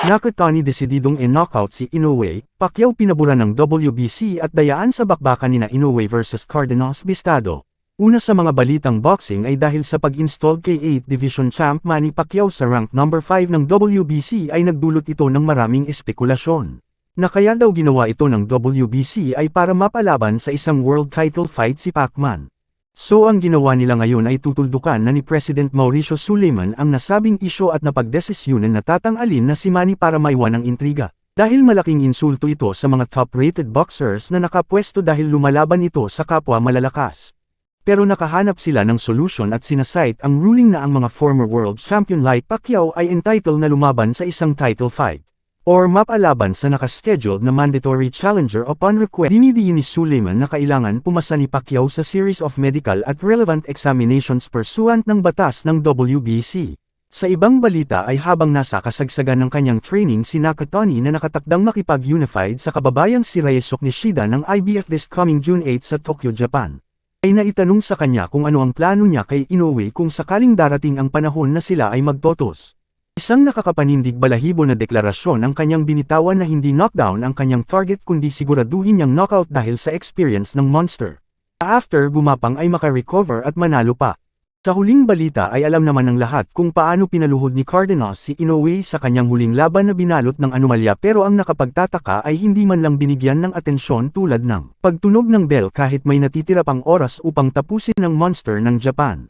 Nakatani desididong i-knockout si Inoue, Pacquiao pinabura ng WBC at dayaan sa bakbakan nina Inoue vs Cardenas Bistado. Una sa mga balitang boxing ay dahil sa pag-install kay 8th Division Champ Manny Pacquiao sa rank number 5 ng WBC ay nagdulot ito ng maraming espekulasyon. Na kaya daw ginawa ito ng WBC ay para mapalaban sa isang world title fight si Pacman. So ang ginawa nila ngayon ay tutuldukan na ni President Mauricio Suleiman ang nasabing isyo at napagdesisyonan na tatanggalin na si Manny para maiwan ang intriga. Dahil malaking insulto ito sa mga top-rated boxers na nakapwesto dahil lumalaban ito sa kapwa malalakas. Pero nakahanap sila ng solusyon at sinasite ang ruling na ang mga former world champion like Pacquiao ay entitled na lumaban sa isang title fight or mapalaban sa nakascheduled na mandatory challenger upon request. Dinidiin ni Suleiman na kailangan pumasa ni Pacquiao sa series of medical at relevant examinations pursuant ng batas ng WBC. Sa ibang balita ay habang nasa kasagsagan ng kanyang training si Nakatani na nakatakdang makipag-unified sa kababayang si Ryosuke Nishida ng IBF this coming June 8 sa Tokyo, Japan. Ay naitanong sa kanya kung ano ang plano niya kay Inoue kung sakaling darating ang panahon na sila ay magtotos. Isang nakakapanindig balahibo na deklarasyon ang kanyang binitawan na hindi knockdown ang kanyang target kundi siguraduhin niyang knockout dahil sa experience ng monster. After gumapang ay makarecover at manalo pa. Sa huling balita ay alam naman ng lahat kung paano pinaluhod ni Cardenas si Inoue sa kanyang huling laban na binalot ng anomalya, pero ang nakapagtataka ay hindi man lang binigyan ng atensyon tulad ng pagtunog ng bell kahit may natitira pang oras upang tapusin ng monster ng Japan.